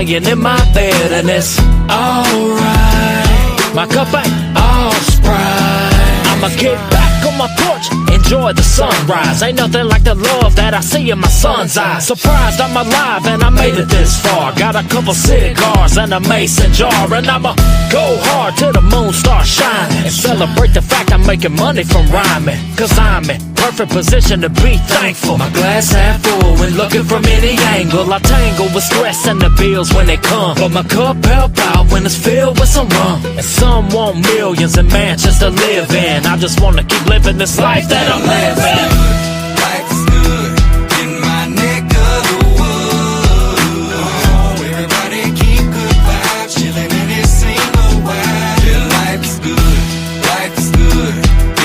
laying in my bed and it's alright. My cup ain't all Sprite. I'ma kick back on my porch, enjoy the sunrise. Ain't nothing like the love that I see in my son's eyes. Surprised I'm alive and I made it this far. Got a couple cigars and a mason jar, and I'ma go hard till the moon starts shining and celebrate the fact I'm making money from rhyming. Cause I'm in perfect position to be thankful. My glass half full when looking from any angle. I tangle with stress and the bills when they come, but my cup help out when it's filled with some rum. And some want millions and mansions to live in. I just wanna keep living this life that I'm living. Life is good in my neck of the woods. Oh, everybody keep good vibes, chilling in this single wide. Yeah, life is good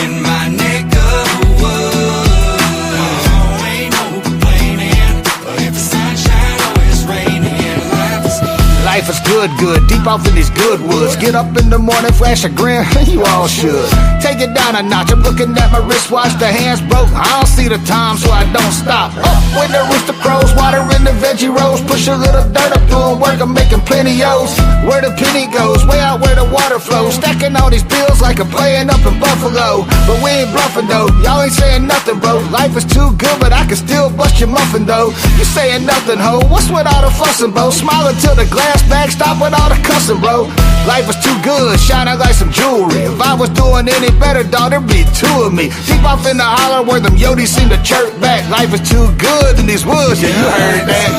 in my neck of the woods. Oh, ain't no complaining, but if the sunshine or it's raining, life is good. Life is good, deep off in these good woods. Get up in the morning, flash a grin, you all should. Take it down a notch, I'm looking at my wristwatch, the hands broke. I don't see the time, so I don't stop. Up when the rooster crows, water in the veggie rolls. Push a little dirt up, doing work, I'm making plenty O's. Where the penny goes, way out where the water flows. Stacking all these bills like I'm playing up in Buffalo. But we ain't bluffing though, y'all ain't saying nothing, bro. Life is too good, but I can still bust your muffin though. You saying nothing, ho, what's with all the fussing, bro? Smile until the glass bag stop with all the cussing, bro. Life is too good, shining like some jewelry. If I was doing any better, dog, there'd be two of me. Deep off in the holler where them yodis seem to chirp back. Life is too good in these woods, yeah, you heard that.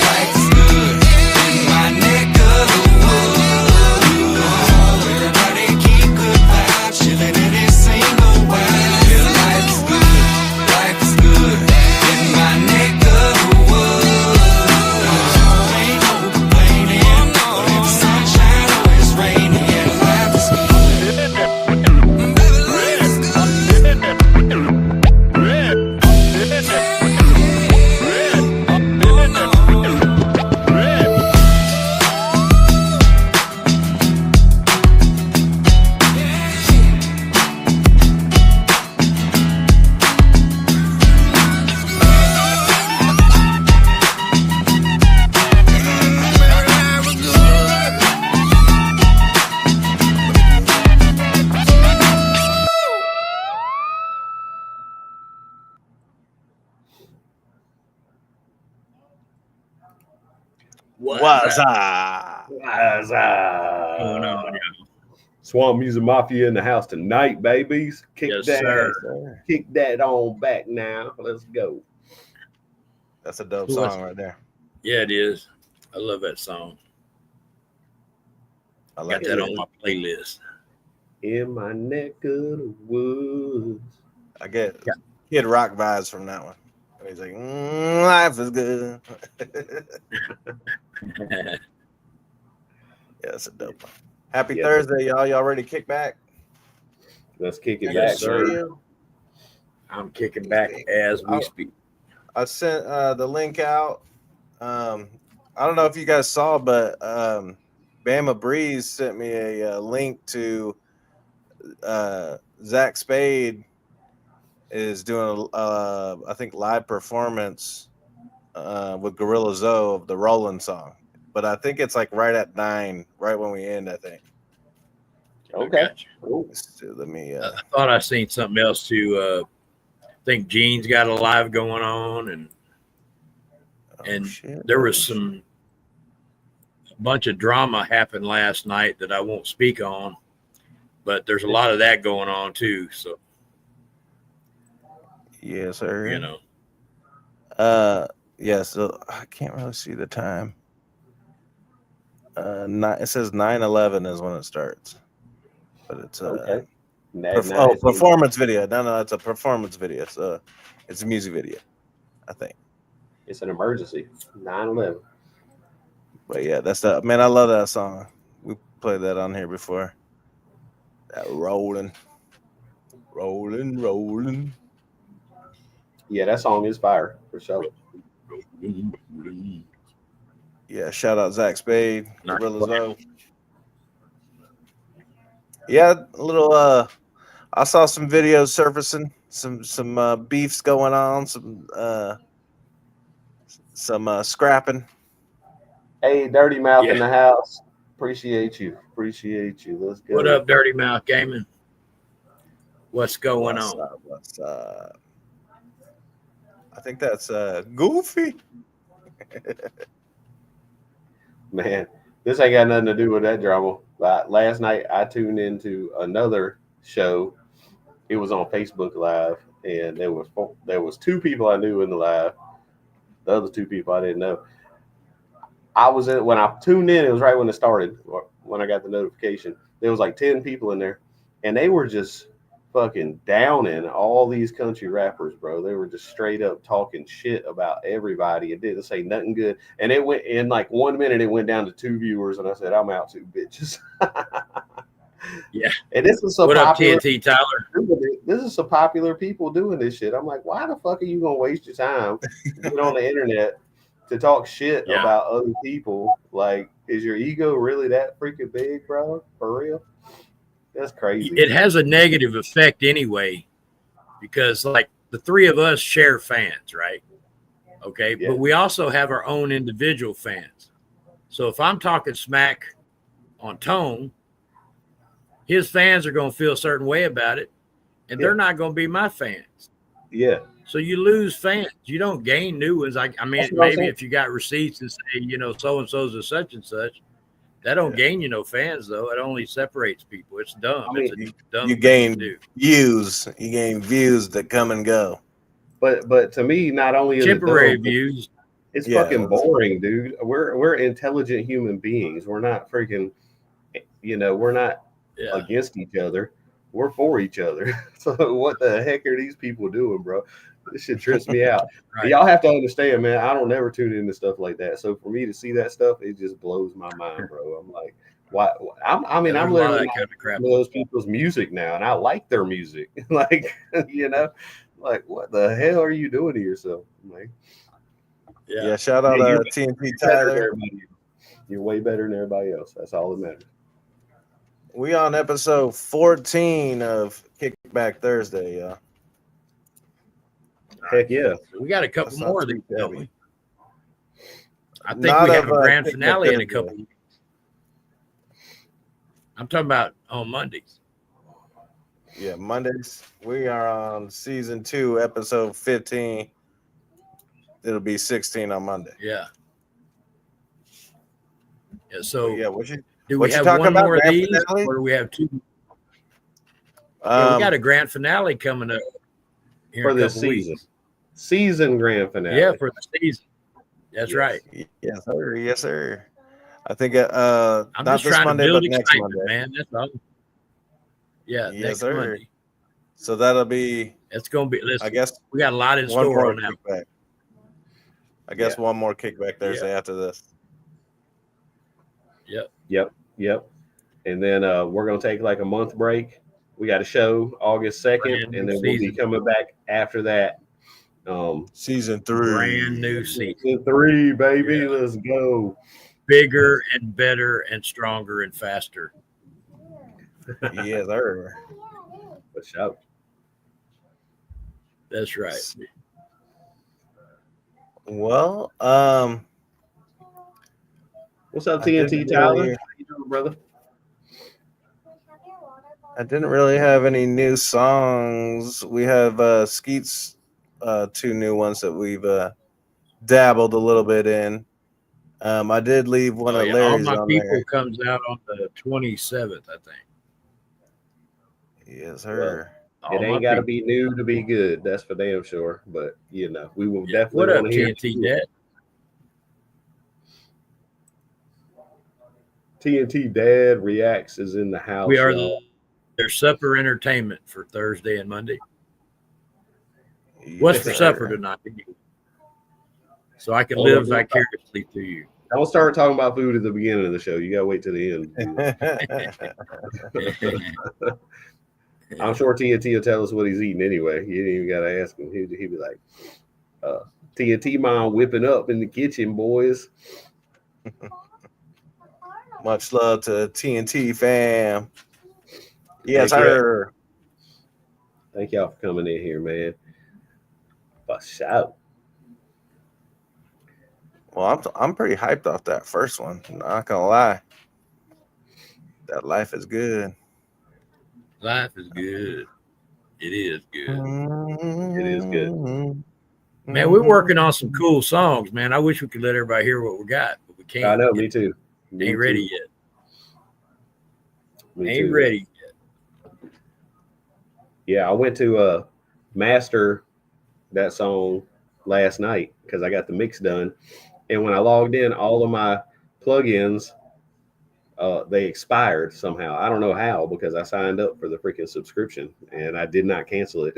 Life is good in my neck of the woods. Oh, everybody keep good vibes, chilling in this single wide. Yeah, life is good in my neck of the woods. Oh, ain't no complaining, but if the sunshine or it's raining, yeah, life is good. Baby, life is good. What's up? Going on, yeah. Swamp Music Mafia in the house tonight, babies. Kick Yes, that, sir. Kick that on back now. Let's go. That's a dope Who song was- right there. Yeah, it is. I love that song. I Got like that it. on my playlist. In my neck of the woods. I get Kid Rock vibes from that one. And he's like, life is good. Yeah, it's a dope one. Happy Yeah. Thursday, y'all. Y'all ready to kick back? Let's kick it Yes, back, sir. sir. I'm kicking back as we speak. I sent the link out. I don't know if you guys saw, but Bama Breeze sent me a link to Zach Spade is doing I think live performance with Gorilla Zoe of the Rollin' song. But I think it's like right at 9, right when we end, I think. Okay. Gotcha. Cool. So let me I thought I seen something else too. I think Gene's got a live going on, and shit. there was a bunch of drama happened last night that I won't speak on, but there's a lot of that going on too. So Yes, sir. you know, Yeah, so I can't really see the time. It says 9:11 is when it starts, but it's Okay. performance video. No, it's a performance video. So it's a music video, I think. It's an emergency. 9/11. But yeah, that's that. Man, I love that song. We played that on here before. That rolling. Yeah, that song is fire for sure. Yeah, shout out Zach Spade, Nice. Gorilla Zoe. Yeah, a little. I saw some videos surfacing, some beefs going on, some scrapping. Hey, Dirty Mouth in Yeah. the house. Appreciate you. Appreciate you. Let's go. What up, Dirty Mouth Gaming? What's going What's on? up? What's up? I think that's Goofy. Man, this ain't got nothing to do with that drama. But last night I tuned into another show. It was on Facebook Live, and there was two people I knew in the live. The other two people I didn't know. I was in when I tuned in. It was right when it started. Or when I got the notification, there was like 10 people in there, and they were just fucking downing all these country rappers, bro. They were just straight up talking shit about everybody. It didn't say nothing good, and it went in like 1 minute. It went down to 2 viewers, and I said, "I'm out, 2 bitches." Yeah. And this is so What up, popular. TNT Tyler? This is so popular people doing this shit. I'm like, why the fuck are you gonna waste your time get on the internet to talk shit Yeah. about other people? Like, is your ego really that freaking big, bro? For real? That's crazy. It has a negative effect anyway, because like the three of us share fans, right? Okay. Yeah. But we also have our own individual fans. So if I'm talking smack on Tone, his fans are going to feel a certain way about it, and they're not going to be my fans. Yeah. So you lose fans. You don't gain new ones. I mean, That's what I'm maybe saying. if you got receipts and say, you know, so-and-so's a such and such, that don't gain you no fans, though. It only separates people. It's dumb. I mean, It's a dumb You thing gain to do. views. You gain views that come and go. But to me, not only is it Temporary dumb, views. it's Yeah. fucking boring, dude. We're intelligent human beings. We're not freaking, we're not Yeah. against each other. We're for each other. So what the heck are these people doing, bro? This shit trips me out. Right. Y'all have to understand, man. I don't never tune into stuff like that. So for me to see that stuff, it just blows my mind, bro. I'm like, why? I'm There's a lot of literally that not kind of crap. some of those people's music now, and I like their music. Like, like what the hell are you doing to yourself? I'm like, Yeah. Shout out you're TNT better than Tyler. everybody else. You're way better than everybody else. That's all that matters. We on episode 14 of Kickback Thursday, y'all. Heck yeah. We got a couple That's not more of too these, don't heavy. we? I think Not we have of, a grand Kickback finale in a Thursday. couple weeks. I'm talking about on Mondays. Yeah, Mondays. We are on season 2, episode 15. It'll be 16 on Monday. Yeah. Yeah. So Yeah, what you do what we you have talking one about, more of grand these, finale? or do we have two? Yeah, we um, got a grand finale coming up here For in a this couple season. weeks. Season grand finale. Yeah, for the season. That's Yes. right. yes, sir. Yes, sir. I think I'm not just this trying Monday, to build but next excitement, Monday. man. That's all. Yeah, Yes, next sir. Monday. So that'll be, It's gonna be. Listen, I guess, we got a lot in one store more on that. kickback. I guess Yeah. one more kickback Thursday after this. Yep. And then we're gonna take like a month break. We got a show August 2nd, Brand new and then we'll be season. coming back after that. Season 3. Brand new season, Season 3, baby. Yeah. Let's go. bigger and better and stronger and faster. Yes, sir. But shout. That's right. Well, What's up, I TNT didn't Tyler? really- How you doing, brother? I didn't really have any new songs. We have Skeet's 2 new ones that we've dabbled a little bit in. I did leave one Oh, of yeah. All Larry's my on people there. comes out on the 27th, I think. Yes, sir. All It my ain't got to people. be new to be good. That's for damn sure. But we will Yeah. definitely What up, want to hear TNT Dad? TNT Dad Reacts is in the house. We are y'all. their supper entertainment for Thursday and Monday. Yes, What's for sir. supper tonight? So I can Oh, live yeah. vicariously through you. Don't start talking about food at the beginning of the show. You gotta wait till the end. I'm sure TNT will tell us what he's eating anyway. You ain't even gotta ask him. He'd be like, TNT mom whipping up in the kitchen, boys. Much love to TNT fam. Yes, Thank you. sir. Thank y'all for coming in here, man. But shout. Well, I'm pretty hyped off that first one. Not gonna lie. That life is good. Life is good. It is good. It is good. Man, we're working on some cool songs, man. I wish we could let everybody hear what we got, but we can't. I know, me too. Me Ain't ready too. yet. Me Ain't too. ready yet. Yeah, I went to master that song last night because I got the mix done. And when I logged in, all of my plugins they expired somehow. I don't know how because I signed up for the freaking subscription and I did not cancel it.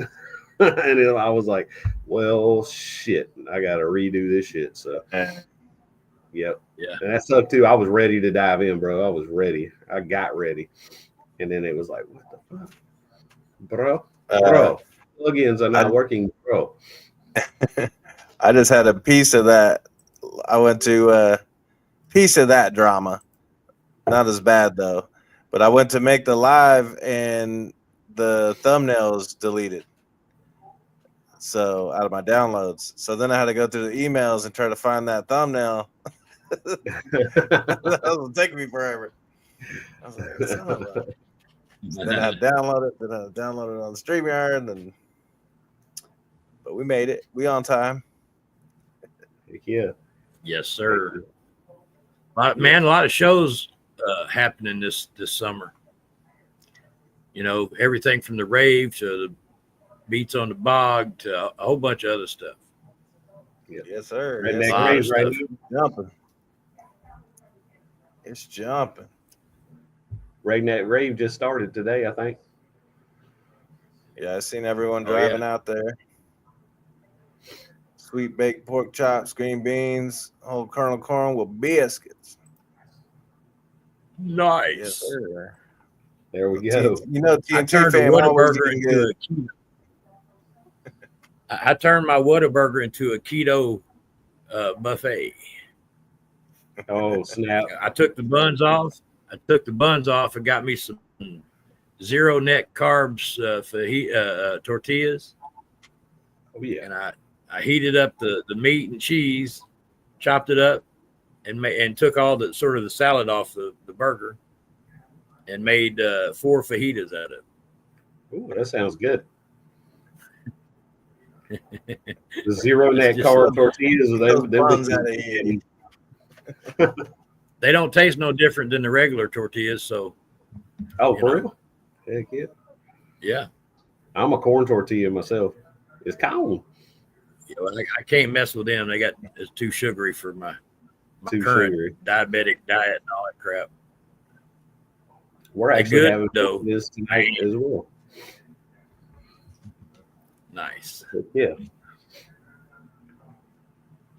And I was like, well, shit, I got to redo this shit. So, yep. Yeah. And that sucked too. I was ready to dive in, bro. I was ready. I got ready. And then it was like, what the fuck? Bro, plugins are not working, bro. I just had a piece of that. I went to a piece of that drama. Not as bad though, but I went to make the live and the thumbnails deleted. So out of my downloads. So then I had to go through the emails and try to find that thumbnail. That was taking me forever. I was like, son of a. So then I had to download it. Then I downloaded it on the StreamYard. But we made it. We on time. Yeah. Yes, sir. Man, a lot of shows happening this summer. You know, everything from the rave to the Beats on the Bog to a whole bunch of other stuff. Yeah. Yes, sir. Redneck Yes, Raves right now. jumping. It's jumping. Redneck Rave just started today, I think. Yeah, I seen everyone driving out there. Sweet baked pork chops, green beans, whole kernel corn with biscuits. Nice. Yes, sir. There we go. You know, I TNT turned a fam always Whataburger eating into good. a keto. I turned my Whataburger into a keto buffet. Oh, snap. I took the buns off. And got me some zero net carbs tortillas. Oh, yeah. And I heated up the meat and cheese, chopped it up, and took all the sort of the salad off the burger, and made 4 fajitas out of it. Ooh, that sounds good. The zero It's net just carb like- tortillas. Those buns out of here. They don't taste no different than the regular tortillas. So, Oh, You for know. real? Heck yeah. yeah, I'm a corn tortilla myself. It's corn. you know, I can't mess with them. It's too sugary for my Too current sugary. diabetic diet and all that crap. We're They actually good, having though. this tonight as well. Nice. But yeah.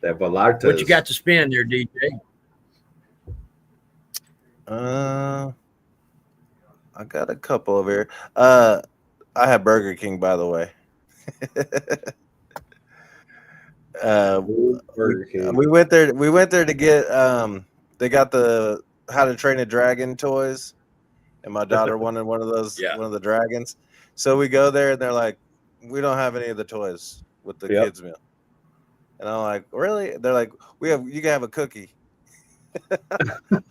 That Velartas. What you got to spend there, DJ? I got a couple over here. I have Burger King, by the way. Burger King. We went there. We went there to get. They got the How to Train a Dragon toys, and my daughter wanted one of those. Yeah. One of the dragons. So we go there, and they're like, "We don't have any of the toys with the Yep. kids meal." And I'm like, "Really?" They're like, "We have. You can have a cookie."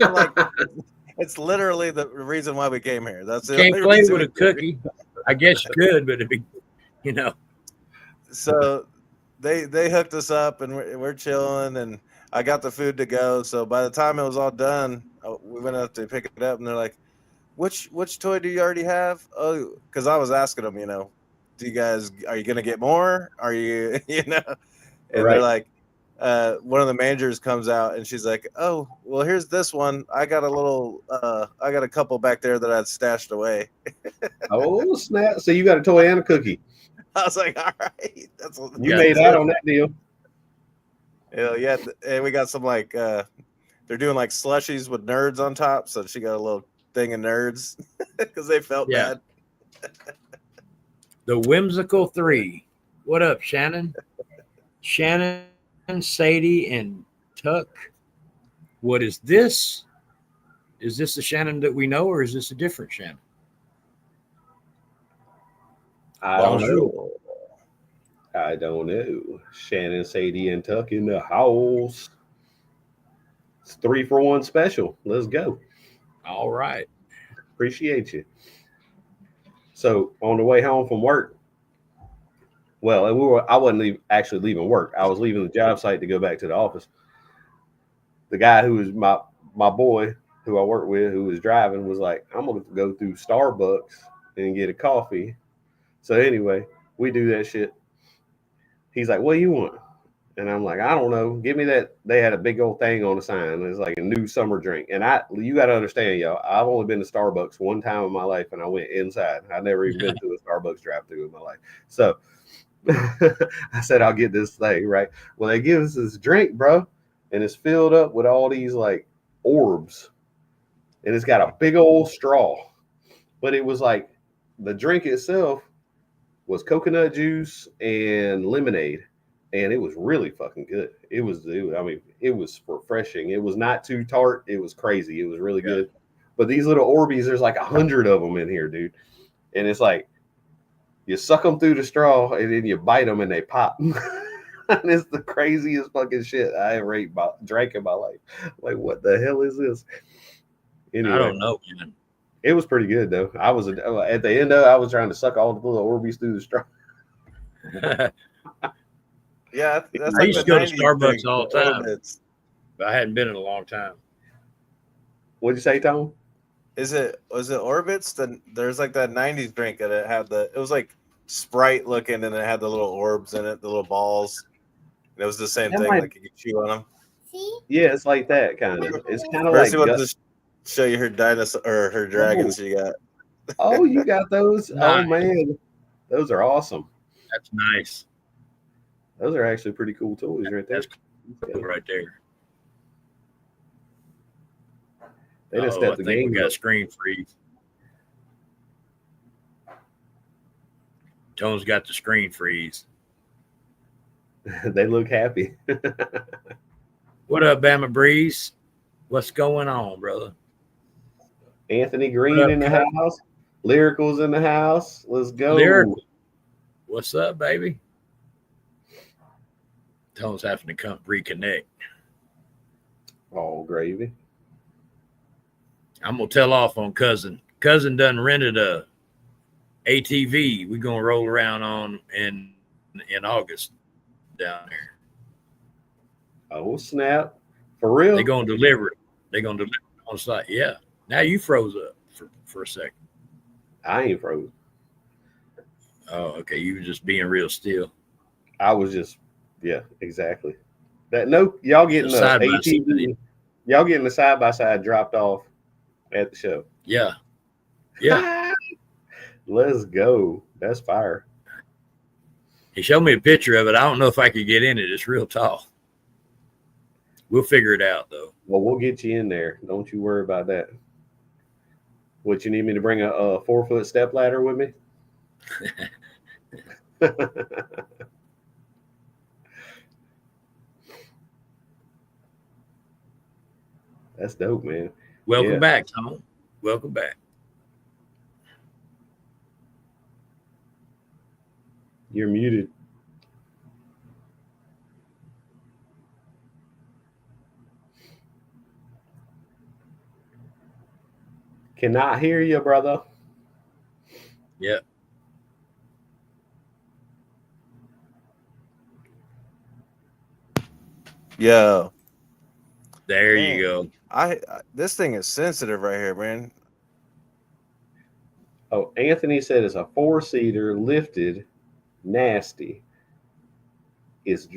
I'm like, it's literally the reason why we came here. That's the Can't only play reason with we a came here. cookie. I guess you could, but it'd be, you know. So they hooked us up, and we're chilling, and I got the food to go. So by the time it was all done, we went up to pick it up, and they're like, which toy do you already have? Oh, because I was asking them, you know, are you gonna get more? Are you you know? And Right. they're like, one of the managers comes out, and she's like, oh, well, here's this one. I got a couple back there that I'd stashed away. Oh, snap. So you got a toy and a cookie. I was like, all right, that's what You Yeah, made out on that deal. Yeah, and we got some like they're doing like slushies with nerds on top, so she got a little thing of nerds because they felt Yeah. bad. The Whimsical 3. What up, Shannon? Shannon, Sadie, and Tuck. What is this? Is this the Shannon that we know, or is this a different Shannon? I don't Bonjour. know. I don't know. Shannon, Sadie, and Tuck in the house. It's 3-for-1 special. Let's go. All right. Appreciate you. So on the way home from work, well, I wasn't actually leaving work. I was leaving the job site to go back to the office. The guy who was my boy, who I work with, who was driving, was like, I'm going to go through Starbucks and get a coffee. So anyway, we do that shit. He's like, what do you want? And I'm like, I don't know. Give me that. They had a big old thing on the sign. It's like a new summer drink. And you got to understand, y'all, I've only been to Starbucks one time in my life, and I went inside. I've never even been to a Starbucks drive-thru in my life. So I said, I'll get this thing, right? Well, they give us this drink, bro, and it's filled up with all these like orbs. And it's got a big old straw. But it was like the drink itself was coconut juice and lemonade. And it was really fucking good. It was refreshing. It was not too tart. It was crazy. It was really good. But these little Orbeez, there's like 100 of them in here, dude. And it's like, you suck them through the straw and then you bite them and they pop. And it's the craziest fucking shit I ever drank in my life. Like, what the hell is this? Anyway, I don't know, man. It was pretty good, though. I was at the end of it, I was trying to suck all the little Orbeez through the straw. Yeah, that's I like used to the go to 90s Starbucks drink, all the time. Orbits. But I hadn't been in a long time. What'd you say, Tom? Was it Orbits? There's like that 90s drink that it was like Sprite looking, and it had the little orbs in it, the little balls. And it was the same thing, like you could chew on them. Yeah, it's like that kind of. It's kind of Percy like. wanted to show you her dinosaur or her dragons she got. Oh, you got those? Nice. Oh man, those are awesome. That's nice. Those are actually pretty cool toys right there. That's cool right there. They just I stepped the think game we got up. screen freeze. Tone's got the screen freeze. They look happy. What up, Bama Breeze? What's going on, brother? Anthony Green What up, in the Cut? house. Lyrical's in the house. Let's go. Lyrical. What's up, baby? Tone's having to come reconnect. Oh, gravy. I'm gonna tell off on cousin. Cousin done rented a ATV. We're gonna roll around on in August down there. Oh, snap. For real? They're gonna deliver it. They're gonna deliver it on site. Yeah. Now you froze up for a second. I ain't frozen. Oh, okay. You were just being real still. I was just, yeah, exactly. Y'all getting the Side by ATV. side. Y'all getting the side-by-side dropped off at the show. Yeah. Yeah. Let's go. That's fire. He showed me a picture of it. I don't know if I could get in it. It's real tall. We'll figure it out though. Well, we'll get you in there. Don't you worry about that. What, you need me to bring a 4-foot step ladder with me? That's dope, man. Welcome Yeah. back, Tom. Welcome back. You're muted. Cannot hear you, brother. Yep. Yo, There Man. you go. I this thing is sensitive right here, man. Oh, Anthony said it's a 4-seater lifted, nasty. It's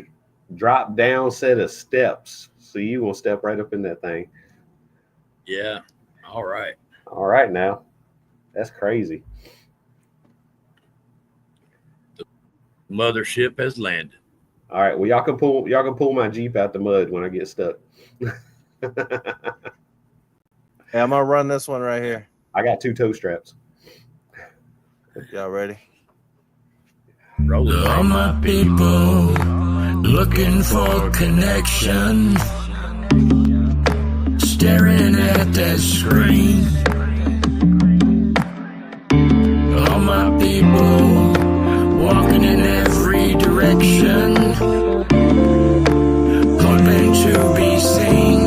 drop down set of steps. So you will step right up in that thing. Yeah. All right. All right now. That's crazy. Mothership has landed. All right. Well, y'all can pull my Jeep out the mud when I get stuck. Hey, I'm gonna run this one right here. I got 2 toe straps. Y'all ready? Roll it. All my people looking for connection, staring at that screen. All my people walking in every direction, hoping to be seen.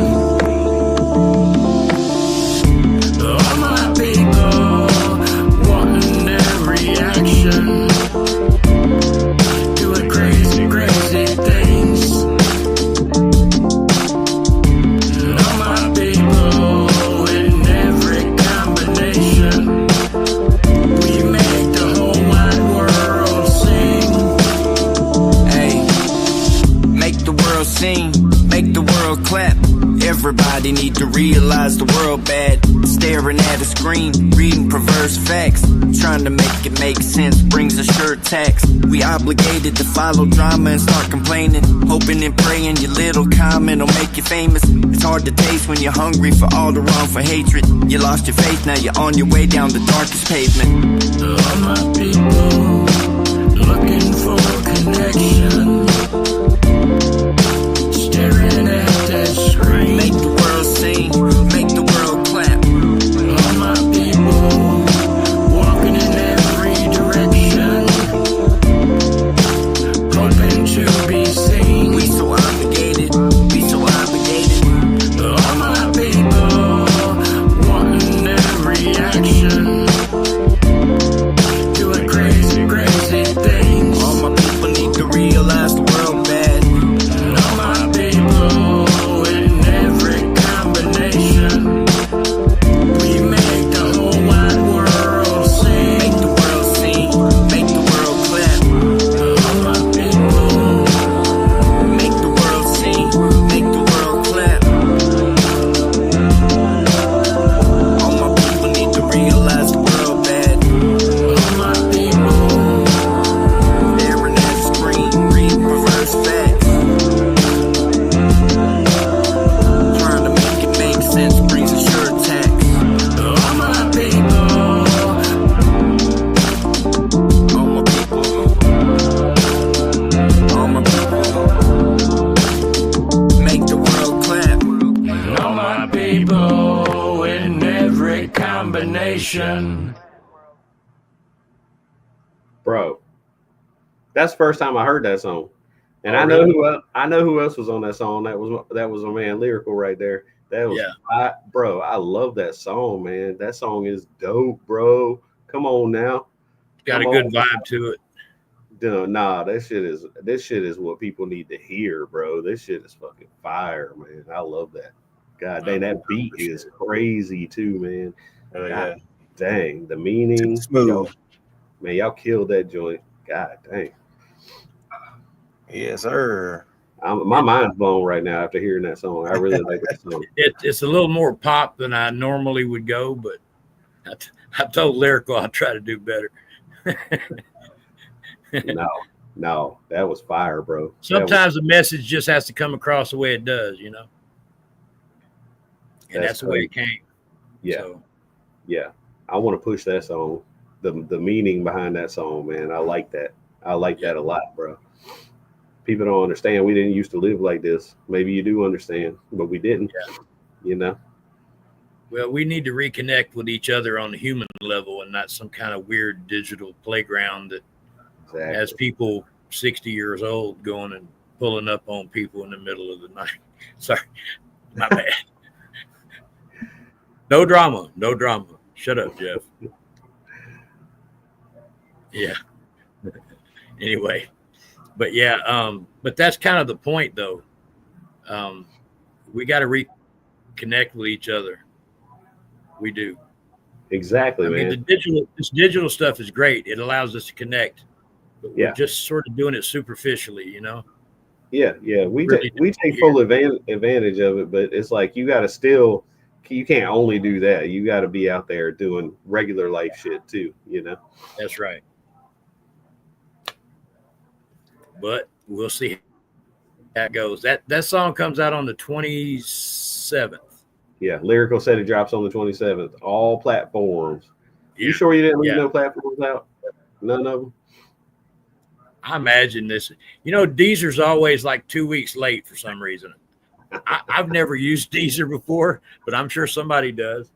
bad. Staring at a screen, reading perverse facts. Trying to make it make sense brings a sure tax. We obligated to follow drama and start complaining. Hoping and praying your little comment will make you famous. It's hard to taste when you're hungry for all the wrong for hatred. You lost your faith, now you're on your way down the darkest pavement. All my people looking for connection, staring at that screen. Make the world sing, make the world clap. All my people walking in every direction, hoping to be seen. We so obligated, we so obligated. All my people wanting every action, doing crazy, crazy things. All my people need to realize the world bad. All my people in every combination, we make the whole wide world sing. Make the world sing, make the world clap. All my people, Make the world sing, make the world clap. All my people need to realize the world bad. all my people, Staring at the screen, reading perverse facts. Trying to make it make sense brings a sure tax. all my people, All my people, all my people, make the world clap. all my people in every combination. Bro, that's the first time I heard that song, and Oh, I know really? I know who else was on that song. That was a man Lyrical right there. That was bro. I love that song, man. That song is dope, bro. Come on now. Got a Come good on. vibe to it. Nah, this shit is what people need to hear, bro. This shit is fucking fire, man. I love that. God dang, that beat is crazy too, man. Oh, yeah. God dang, the meaning, Smooth. y'all killed that joint. God dang, Yes, sir. my mind's blown right now after hearing that song. I really like that song. It's a little more pop than I normally would go, but I told Lyrical I'll try to do better. No, that was fire, bro. That was- Sometimes the message just has to come across the way it does, you know. And That's that's the way it came. yeah, So, yeah. I want to push that song. The meaning behind that song, man. I like that. I like that a lot, bro. People don't understand. We didn't used to live like this. Maybe you do understand, but we didn't. Yeah. You know. well, we need to reconnect with each other on the human level and not some kind of weird digital playground that Exactly. has people 60 years old going and pulling up on people in the middle of the night. Sorry, my bad. No drama. Shut up, Jeff. Yeah. Anyway, but yeah, but that's kind of the point, though. We got to reconnect with each other. We do. Exactly, I mean, man. this digital stuff is great. It allows us to connect, but Yeah. we're just sort of doing it superficially, you know. Yeah. We Really take full advantage of it, but it's like you got to still. You can't only do that. You got to be out there doing regular life shit too. You know. That's right. But we'll see how that goes. That song comes out on the 27th. Yeah. Lyrical said it drops on the 27th. All platforms. You Yeah. sure you didn't leave Yeah. no platforms out? None of them. I imagine this. You know, Deezer's always like 2 weeks late for some reason. I've never used Deezer before, but I'm sure somebody does.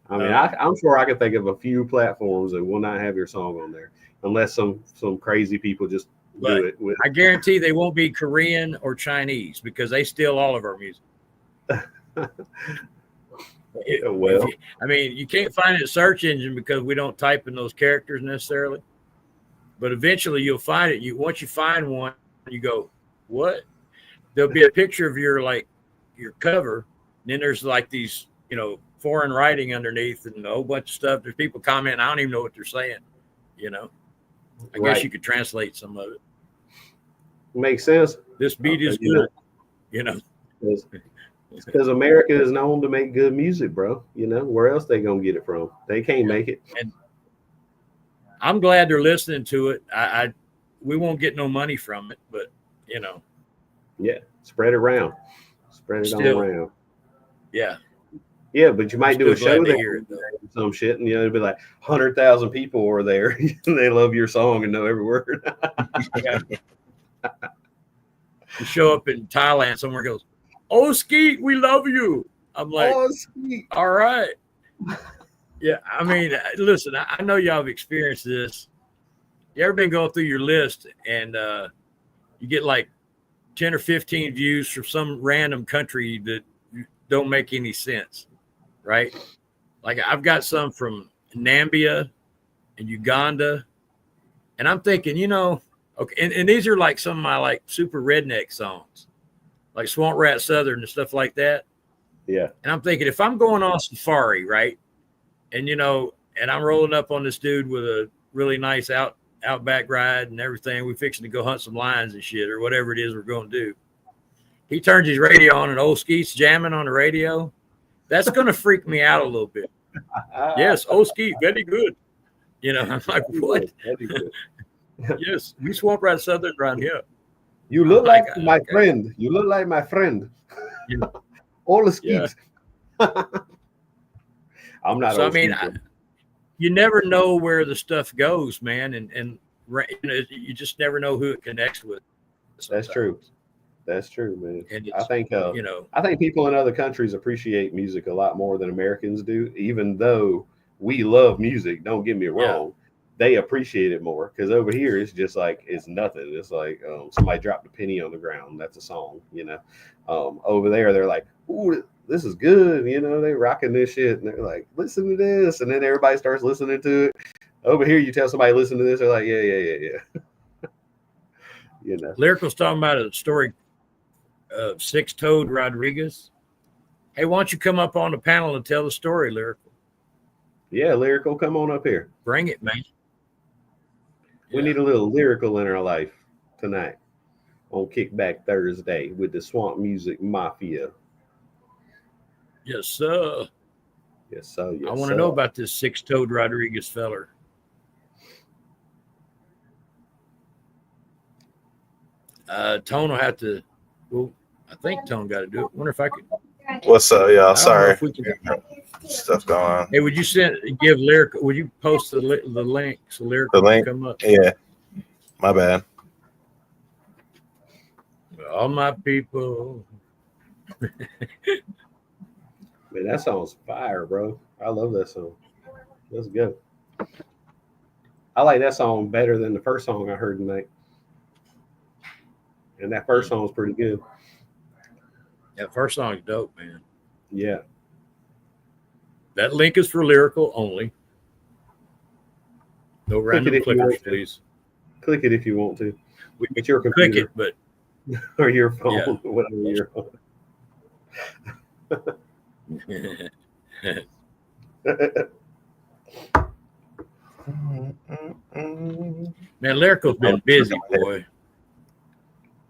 I mean, I'm sure I can think of a few platforms that will not have your song on there, unless some crazy people just do it. With, I guarantee they won't be Korean or Chinese because they steal all of our music. well, I mean, you can't find it in search engine because we don't type in those characters necessarily. But eventually you'll find it. Once you find one, you go, what? There'll be a picture of your cover. And then there's like these, foreign writing underneath and a whole bunch of stuff. There's people commenting. I don't even know what they're saying. I Right. guess you could translate some of it. makes sense. This beat is You know, good. 'cause Because America is known to make good music, bro. You know, where else they gonna get it from? They can't make it. And I'm glad they're listening to it. We won't get no money from it, but you know, Yeah, spread it around. Spread it on Still. around. yeah. Yeah, but you might do a Still glad show to there, hear it, though. some shit, and you know, it'd be like 100,000 people were there. And they love your song and know every word. You show up in Thailand, somewhere goes, "Oh, Skeet, we love you." I'm like, Oh, sweet. all right. Yeah, I mean, listen, I know y'all have experienced this. You ever been going through your list and you get like 10 or 15 views from some random country that don't make any sense, right? Like I've got some from Nambia and Uganda, and I'm thinking, you know, okay, and these are like some of my like super redneck songs, like Swamp Rat Southern and stuff like that. Yeah. And I'm thinking, if I'm going on safari, right, and you know, and I'm rolling up on this dude with a really nice outback ride and everything, we fixing to go hunt some lions and shit or whatever it is we're going to do. He turns his radio on and old Skeet's jamming on the radio. That's going to freak me out a little bit. Yes, old Skeet, very good. You know, I'm like, what? That'd be good. Yes, we Swamp Rat Southern around here. You look Oh my like God, my okay. friend. You look like my friend. Yeah. All the Yeah. skeets. I'm not. So I old mean, Skeet, you never know where the stuff goes, man, and you know, you just never know who it connects with. That's sometimes. true. That's true, man. And I it's, think you know, I think people in other countries appreciate music a lot more than Americans do, even though we love music. Don't get me wrong. They appreciate it more because over here it's just like it's nothing. It's like somebody dropped a penny on the ground. That's a song, you know. Over there they're like, "Ooh, this is good," you know. They rocking this shit, and they're like, "Listen to this," and then everybody starts listening to it. Over here, you tell somebody listen to this, they're like, "Yeah." You know. Lyrical's talking about a story of Six-Toed Rodriguez. Hey, why don't you come up on the panel and tell the story, Lyrical? Yeah, Lyrical, come on up here. Bring it, man. We need a little lyrical in our life tonight on Kickback Thursday with the Swamp Music Mafia. Yes, sir. Yes, so yes, I want to know about this Six-Toed Rodriguez feller. Tone will have to. Well, I think Tone got to do it. Wonder if I could. What's up, I y'all? don't know Sorry, if we can. stuff going on. Hey, would you give Lyrical? Would you post the link so Lyrical The link? can come up? Yeah, my bad. All my people. Man, that song's fire, bro. I love that song. Let's go. I like that song better than the first song I heard tonight. And that first song was pretty good. That first song's dope, man. Yeah. That link is for Lyrical only. No random if you want clickers, to. please. Click it if you want to. We It's your click computer it, but or your phone, Yeah. whatever you're on. man, Lyrical's been busy, boy.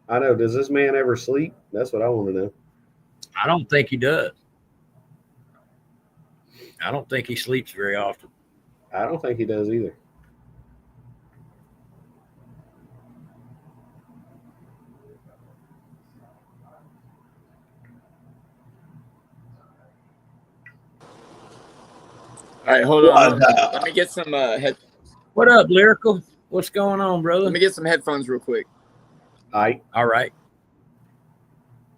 I know. Does this man ever sleep? That's what I want to know. I don't think he does. I don't think he sleeps very often. I don't think he does either. All right, hold on. Let me get some What up, Lyrical? What's going on, brother? let me get some headphones real quick. I All right.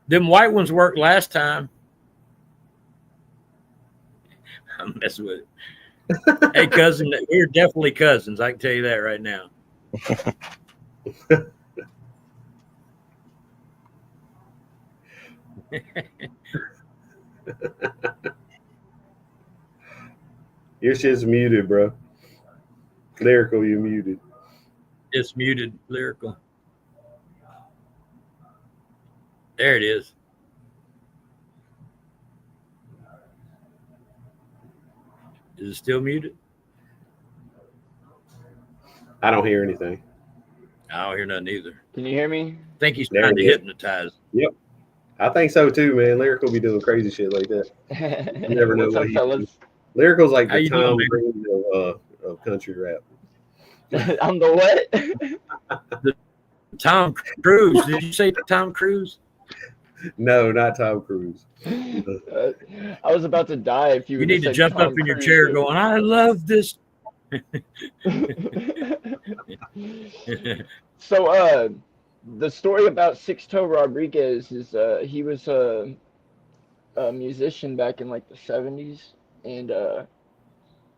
Them white ones worked last time. I'm messing with it. Hey, cousin, we're definitely cousins. I can tell you that right now. your shit's muted, bro. Lyrical, you muted. It's muted, Lyrical. There it is. Is it still muted? I don't hear anything. I don't hear nothing either. Can you hear me? I think he's There trying it to is. hypnotize. I think so too, man. Lyrical be doing crazy shit like that. You never know What's what up, he fellas? Lyrical's like How the you doing, Tom man? Green of country rap. I'm the what? Tom Cruise. Did you say Tom Cruise? No, not Tom Cruise. I was about to die if you You would need to have said jump up Tom in your Cruise. chair going, I love this. So, the story about Sixto Rodriguez is he was a musician back in like the 70s, and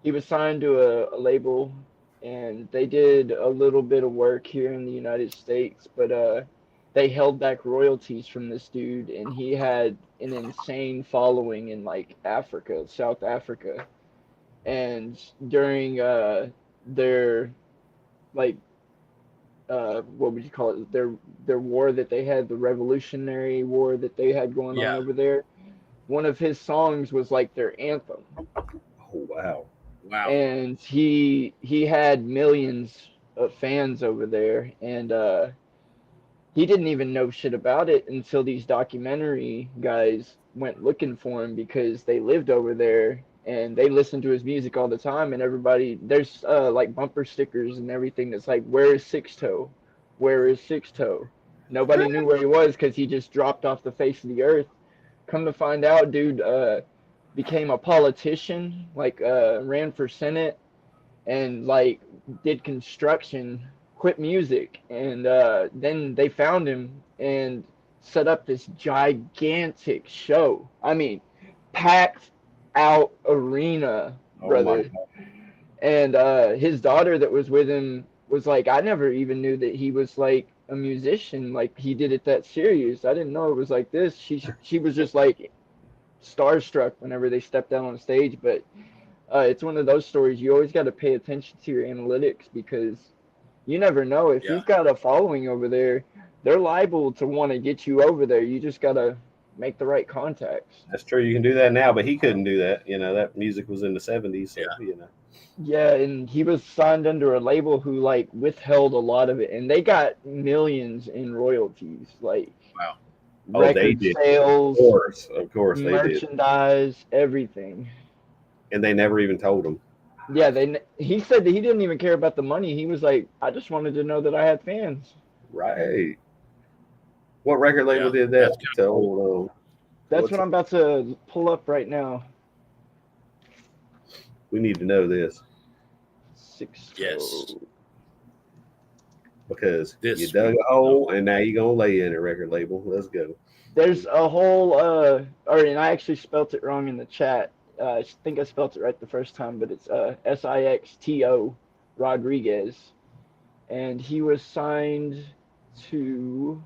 he was signed to a label, and they did a little bit of work here in the United States, but they held back royalties from this dude, and he had an insane following in like Africa, South Africa, and during their like what would you call it, their war that they had, the Revolutionary War that they had going on Yeah. over there, one of his songs was like their anthem. Oh wow. Wow. And he had millions of fans over there, and he didn't even know shit about it until these documentary guys went looking for him because they lived over there and they listened to his music all the time, and everybody, there's like bumper stickers and everything that's like, where is Sixto, where is Sixto? Nobody knew where he was because he just dropped off the face of the earth. Come to find out, dude became a politician, like ran for Senate, and like did construction, quit music, and then they found him and set up this gigantic show. I mean, packed out arena, Oh brother. my And his daughter that was with him was like, I never even knew that he was like a musician, like he did it that serious. I didn't know it was like this. She was just like starstruck whenever they stepped out on stage. But it's one of those stories you always got to pay attention to your analytics, because you never know if Yeah. he's got a following over there, they're liable to want to get you over there. You just got to make the right contacts. That's true. You can do that now, but he couldn't do that. You know, that music was in the 70s. So, you know. Yeah, and he was signed under a label who like withheld a lot of it, and they got millions in royalties, like Wow. Oh, they record did. sales, Of course they did. merchandise, everything. And they never even told him. Yeah, he said that he didn't even care about the money. He was like, I just wanted to know that I had fans. Right. What record label Yeah, did that? that's kinda To old, That's What's what it- I'm about to pull up right now. we need to know this Yes. because This you dug a hole and now you're going to lay in a record label. Let's go. There's a whole, and I actually spelt it wrong in the chat. I think I spelt it right the first time, but it's Sixto Rodriguez. And he was signed to,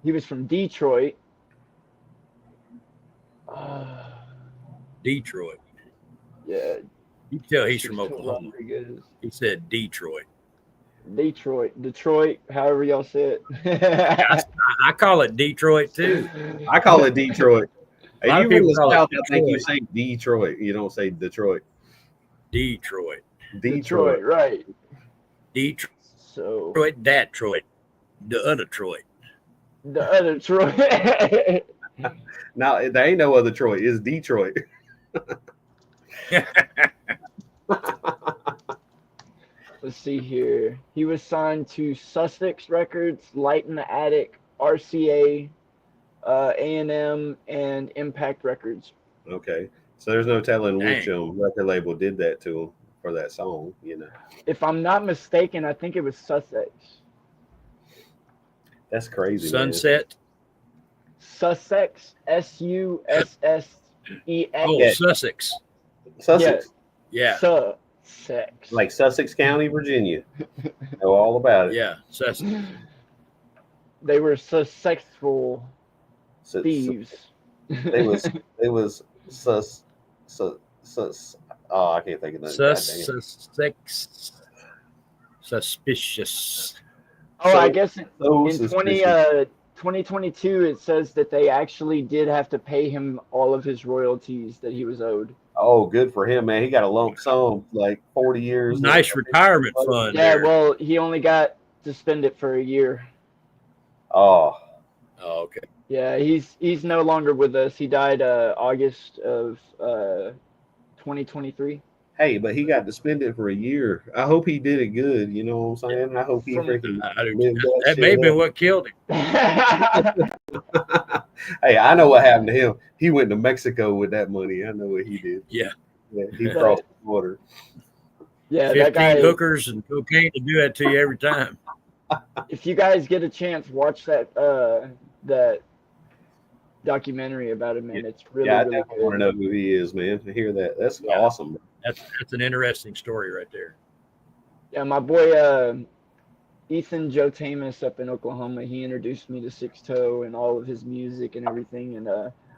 he was from Detroit. Detroit. Yeah. You can tell he's from Sixto Oklahoma. Rodriguez. He said Detroit. Detroit, however y'all say it. I call it Detroit too. I call it Detroit. A lot If of you from people the call it South, I think you Detroit. say Detroit. You don't say Detroit. Detroit. Detroit, right. Detroit. So Detroit. The other Troy. the other Troy. Now, there ain't no other Troy. It's Detroit. Let's see here. He was signed to Sussex Records, Light in the Attic, RCA, A&M, and Impact Records. Okay. So there's no telling which Dang. record label did that to him for that song, you know. If I'm not mistaken, I think it was Sussex. That's crazy. Sunset. Sussex, Sussex. Oh, Sussex. Man. Sussex. Yeah. Sussex. Like Sussex County, Virginia. Know all about it. Yeah. Sussex. They were successful Su- thieves. They was sus oh, I can't think of that. Sussex. Suspicious. Oh, I guess in So 2022, it says that they actually did have to pay him all of his royalties that he was owed. Oh, good for him, man. He got a lump sum, like 40 years. Nice retirement fund. Yeah, there. well, he only got to spend it for a year. Oh, Oh, okay. Yeah, he's no longer with us. He died August of 2023. hey, but he got to spend it for a year. I hope he did it good. You know what I'm saying? I hope he From- freaking I do. lived that That may have shit been what killed him. up. Hey, I know what happened to him. He went to Mexico with that money. I know what he did. Yeah. He crossed the border. Yeah, that 15 guy. hookers and cocaine to do that to you every time. If you guys get a chance, watch that documentary about him, man. It's really, Yeah, I really definitely want to good. know who he is, man. To hear that, that's Yeah. awesome. That's an interesting story right there. Yeah, my boy Ethan Joe Tamus up in Oklahoma, he introduced me to Six Toe and all of his music and everything. And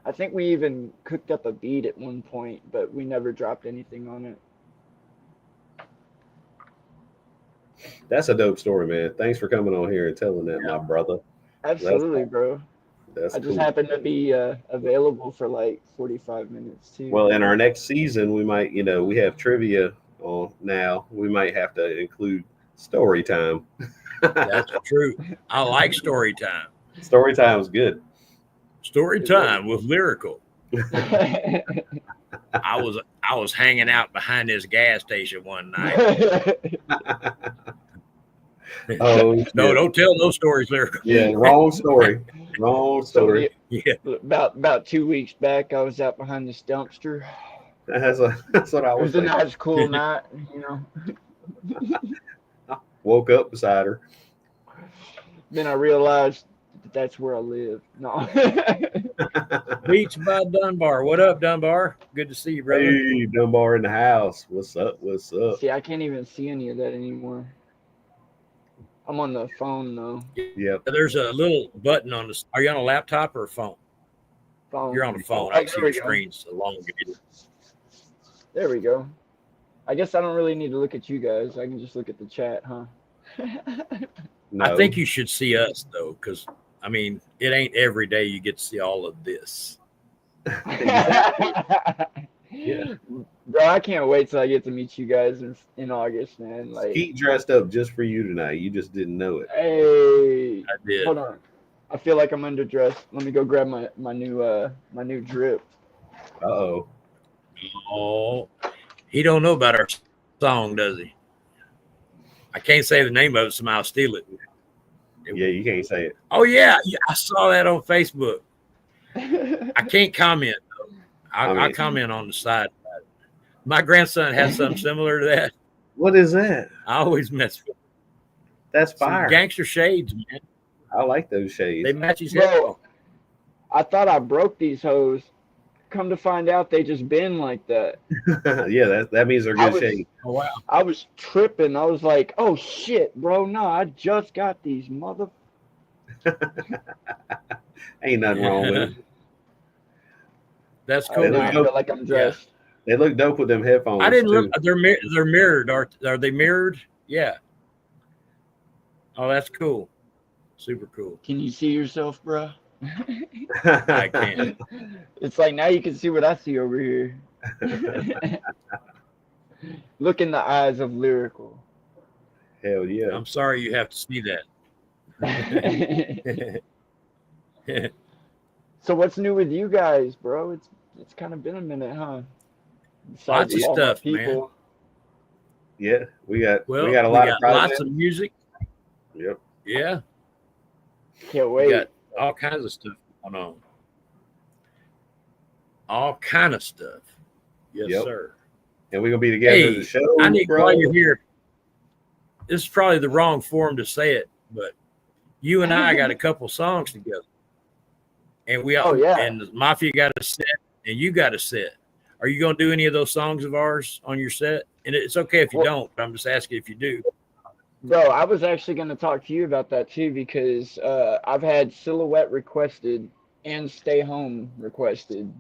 I think we even cooked up a beat at one point, but we never dropped anything on it. That's a dope story, man. Thanks for coming on here and telling that, my brother. Absolutely, bro. That's I just cool. happened to be available for like 45 minutes too. Well, in our next season, we might, we have trivia on now. We might have to include story time. That's true. I like story time. Story time's good. Story time with Lyrical. I was hanging out behind this gas station one night. Oh, No, shit. don't tell those stories, Lyrical. Yeah, wrong story. Wrong story. Yeah. About 2 weeks back, I was out behind this dumpster. That's what I It was was a thinking. nice, cool night, you know. Woke up beside her. Then I realized that's where I live. No. Beach by Dunbar. What up, Dunbar? Good to see you, brother. Hey, Dunbar in the house. What's up? What's up? See, I can't even see any of that anymore. I'm on the phone though. Yep. There's a little button on this. Are you on a laptop or a phone? Phone. You're on the phone. Oh, I see there we your go. screen's elongated. There we go. I guess I don't really need to look at you guys. I can just look at the chat, huh? No. I think you should see us though, because I mean, it ain't every day you get to see all of this. Yeah. Bro, I can't wait till I get to meet you guys in August, man. Like, Skeet dressed up just for you tonight. You just didn't know it. hey, I did. hold on. I feel like I'm underdressed. Let me go grab my new drip. Uh-oh. Oh, he don't know about our song, does he? I can't say the name of it, so I'll steal it. Yeah, you can't say it. Oh yeah, I saw that on Facebook. I can't comment though. I'll comment on the side. My grandson had something similar to that. What is that? I always mess with That's some fire. gangster shades, man. I like those shades. They match his Bro, head. I thought I broke these hoes. Come to find out, they just been like that. Yeah, that means they're I good was- shades. Oh wow. I was tripping. I was like, "Oh shit, bro! No, I just got these mother." Ain't nothing wrong with it. That's I cool. look now I dope. feel like I'm dressed. They look dope with them headphones. I didn't too. look. They're mirrored. Are they mirrored? Yeah. Oh, that's cool. Super cool. Can you see yourself, bro? I can. It's like now you can see what I see over here. Look in the eyes of Lyrical. Hell yeah. I'm sorry you have to see that. So what's new with you guys, bro? It's kind of been a minute, huh? Lots of Besides all my stuff, man. Yeah, we got Well, a lot of lots projects. of music. Yep. Yeah, Can't we wait. got all kinds of stuff going on. All kind of stuff. Yes, Yep. sir. And we're gonna be together at Hey, the show. I need bro. while you're here. This is probably the wrong forum to say it, but you and I got a couple songs together, and we all Oh, yeah. and the Mafia got a set, and you got a set. Are you going to do any of those songs of ours on your set? And it's okay if you Well- don't. But I'm just asking if you do. Bro, I was actually going to talk to you about that too because I've had Silhouette requested and Stay Home requested.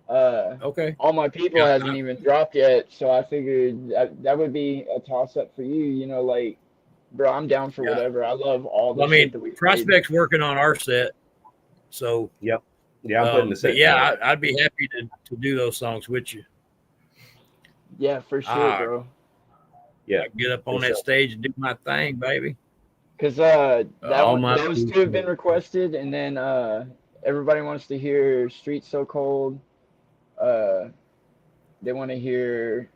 Okay. All My People Yeah. hasn't even dropped yet, so I figured that would be a toss up for you. You know, like, bro, I'm down for Yeah. whatever. I love all the Well, I mean, shit that we played. Prospect's working on our set, so Yeah, I'm putting the set. but yeah, together. I'd be happy to do those songs with you. Yeah, for sure, Ah. bro. Yeah. I can get up on For that sure. stage and do my thing, baby. Because All my those two have been requested, and then everybody wants to hear "Street So Cold." They want to hear,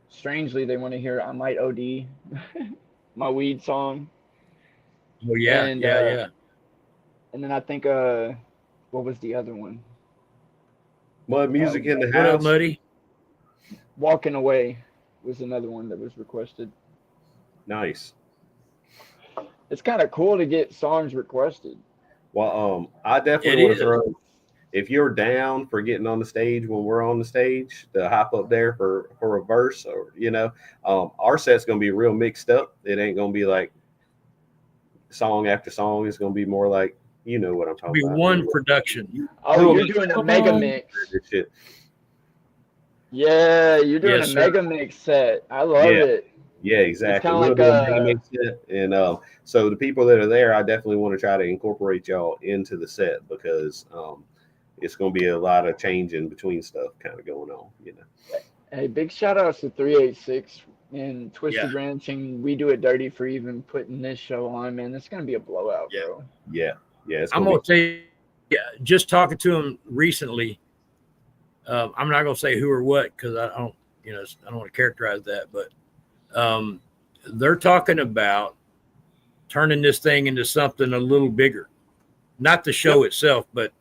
strangely, they want to hear "I Might OD," my weed song. Oh yeah, And, yeah. And then I think what was the other one? Mud music in the What up, house. Muddy? "Walking Away" was another one that was requested. Nice. It's kind of cool to get songs requested. Well, I definitely It want is. to throw. If you're down for getting on the stage when we're on the stage, to hop up there for a verse, or our set's gonna be real mixed up. It ain't gonna be like song after song. It's gonna be more like what I'm talking Be about. one production. Oh, you're doing a mega mix. Shit. Yeah, you're doing Yes, a sir. mega mix set. I love Yeah. it. Yeah, exactly. kinda We'll like do a a- mega mix set. And so the people that are there, I definitely want to try to incorporate y'all into the set because it's going to be a lot of changing between stuff kind of going on. Hey, big shout outs to 386 and Twisted Yeah. Ranch, and We Do It Dirty for even putting this show on, man. It's gonna be a blowout, Yeah. bro. Yeah, it's I'm gonna gonna tell you, just talking to him recently. I'm not gonna say who or what because I don't want to characterize that, but they're talking about turning this thing into something a little bigger, not the show itself, but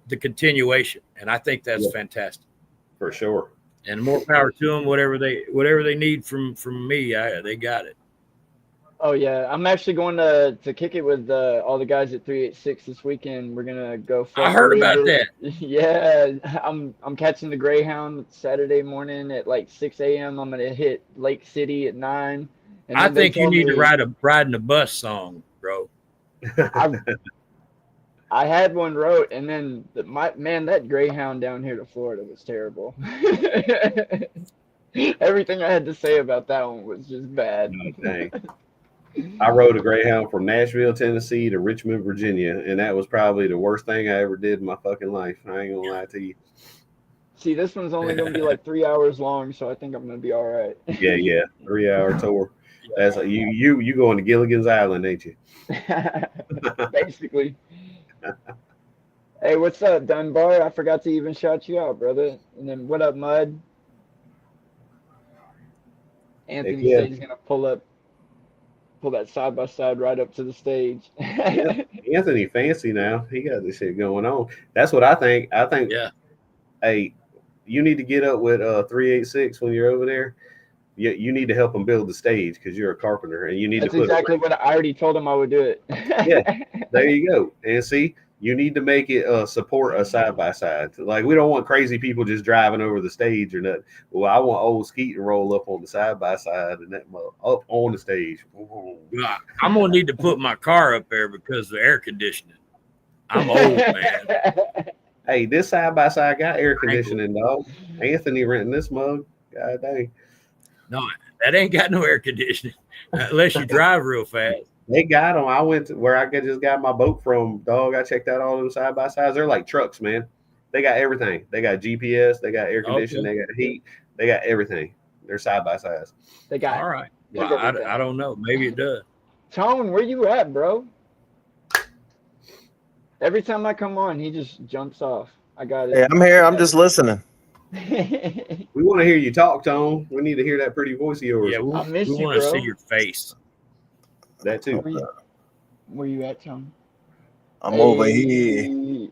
the continuation. And I think that's fantastic. for sure. And more power to them. Whatever they need from me, they got it. Oh yeah, I'm actually going to kick it with all the guys at 386 this weekend. We're gonna go. I heard about that. Yeah, I'm catching the Greyhound Saturday morning at like 6 a.m. I'm gonna hit Lake City at 9. And I then they think you told need to me- write a riding a bus song, bro. I had one wrote, and then that Greyhound down here to Florida was terrible. Everything I had to say about that one was just bad. Dang. I rode a Greyhound from Nashville, Tennessee to Richmond, Virginia, and that was probably the worst thing I ever did in my fucking life. I ain't gonna lie to you. See, this one's only gonna be like 3 hours long, so I think I'm gonna be all right. Yeah, 3-hour tour. That's you going to Gilligan's Island, ain't you? Basically. Hey, what's up, Dunbar? I forgot to even shout you out, brother. And then what up, Mud? Anthony yeah. said he's gonna pull that side by side right up to the stage. Anthony fancy now. He got this shit going on. That's what I think. I think Yeah. hey, you need to get up with 386 when you're over there. You need to help him build the stage because you're a carpenter and you need That's to put exactly what I already told him I would do it. Yeah. There you go. And see, you need to make it support a side by side. Like we don't want crazy people just driving over the stage or nothing. Well, I want old Skeet to roll up on the side by side and that up on the stage. I'm gonna need to put my car up there because of the air conditioning. I'm old, man. Hey, this side by side got air conditioning, dog. Anthony renting this mug. God dang. No, that ain't got no air conditioning unless you drive real fast. They got them. I went to where I just got my boat from, dog. I checked out all them side by sides. They're like trucks, man. They got everything. They got GPS. They got air conditioning. Okay. They got heat. They got everything. They're side by sides. They got All right. Well, I don't know. Maybe it does. Tone, where you at, bro? Every time I come on, he just jumps off. I got Hey, it. I'm here. I'm just listening. We want to hear you talk, Tone. We need to hear that pretty voice of yours. Yeah, we I miss you, want to bro. see your face. That too. Where you at, Tone? I'm over here.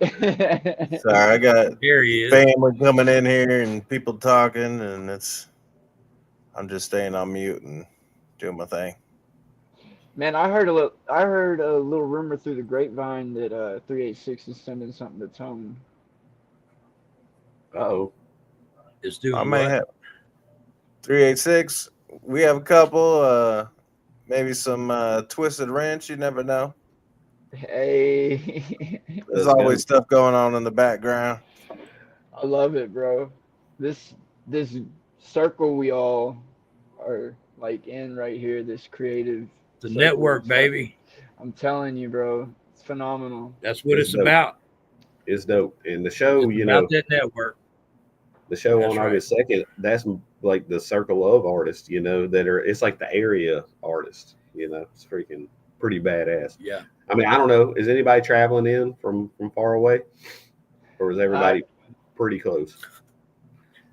Sorry, I got There he is. family coming in here and people talking, and I'm just staying on mute and doing my thing. Man, I heard a little rumor through the grapevine that 386 is sending something to Tone. Uh-oh. It's doing I may what? have 386. We have a couple, maybe some Twisted Ranch. You never know. Hey, There's always stuff going on in the background. I love it, bro. This circle we all are like in right here. This creative. The circle network, and stuff. baby. I'm telling you, bro. It's phenomenal. That's what it's dope. about. It's dope. And the show, It's you know, about that network. the show That's on right. August 2nd, that's like the circle of artists, you know, that are, it's like the area artists, you know, it's freaking, pretty badass. Yeah. I mean, I don't know. Is anybody traveling in from far away, or is everybody pretty close?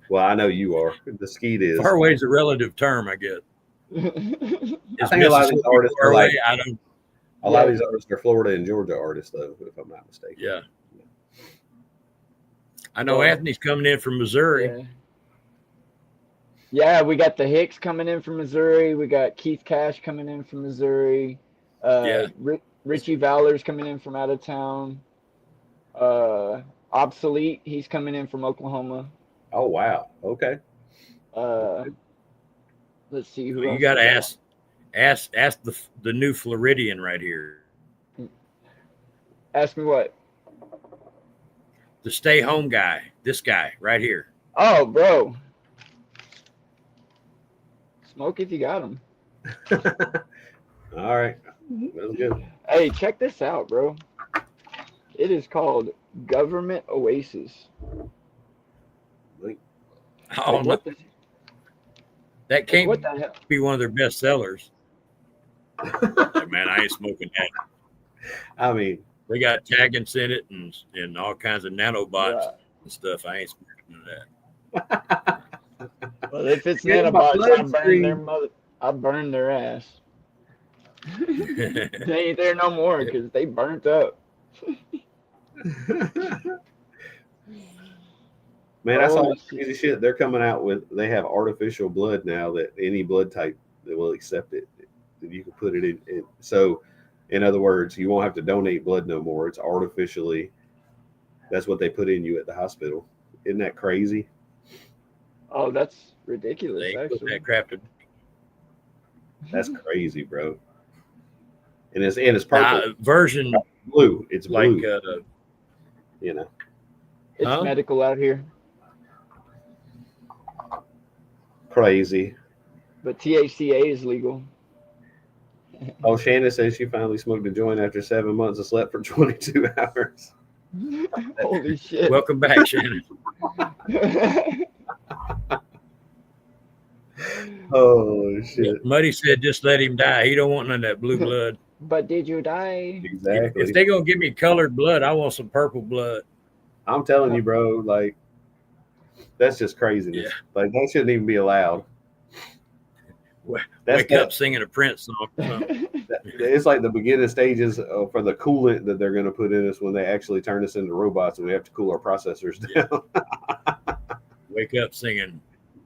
Well, I know you are. The Skeet is. Far away is a relative term, I guess. I think a lot of these artists far are like. away? I don't. A lot of these artists are Florida and Georgia artists, though, if I'm not mistaken. Yeah. I know Anthony's coming in from Missouri. Yeah, we got the Hicks coming in from Missouri. We got Keith Cash coming in from Missouri. Richie Valor's coming in from out of town. Obsolete, he's coming in from Oklahoma. Oh wow. Okay. Let's see who Well, you else got to we ask the new Floridian right here. Ask me what? The stay home guy. This guy right here. Oh, bro. Smoke if you got him. All right. That's good. Hey, check this out, bro. It is called Government Oasis. Oh, Like, what no. the, That can't what the hell? be one of their best sellers. Man, I ain't smoking that. I mean, They got taggants in it and all kinds of nanobots Yeah. and stuff. I ain't smoking none of that. Well, if it's Get my nanobots, bloodstream. I burn their ass. They ain't there no more because they burnt up. man, I saw Holy this crazy shit. They're coming out with. They have artificial blood now that any blood type that will accept it. That you can put it in. So, in other words, you won't have to donate blood no more. It's artificially. That's what they put in you at the hospital. Isn't that crazy? Oh, that's ridiculous, They put actually. that crap to That's crazy, bro. And it's purple, version blue. It's like blue. You know. It's Huh? medical out here. Crazy. But THCA is legal. Oh, Shannon says she finally smoked a joint after 7 months and slept for 22 hours. Holy shit. welcome back, Shannon. Oh shit! Muddy said just let him die. He don't want none of that blue blood. But did you die? Exactly. If they gonna give me colored blood, I want some purple blood. I'm telling you, bro. Like, that's just craziness. Yeah. Like, that shouldn't even be allowed. That's Wake up singing a Prince song or something. It's like the beginning stages for the coolant that they're going to put in us when they actually turn us into robots and we have to cool our processors down. Wake up singing.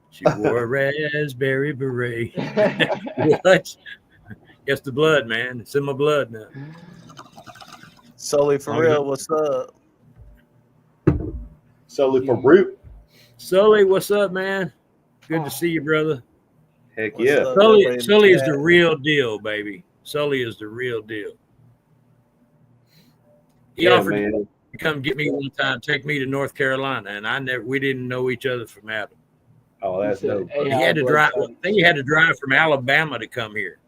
She wore a raspberry beret. What? It's the blood, man. It's in my blood now. Sully, for real, what's up? Solely for brute. Sully, what's up, man? Good to see you, brother. Heck What's yeah. up? Sully Everybody in is chat. the real deal, baby. Sully is the real deal. He Yeah, offered man. to come get me one time, take me to North Carolina, and we didn't know each other from Adam. Oh, that's He said, dope. "Hey, He had to I'll drive. blood I think he had to drive from Alabama to come here.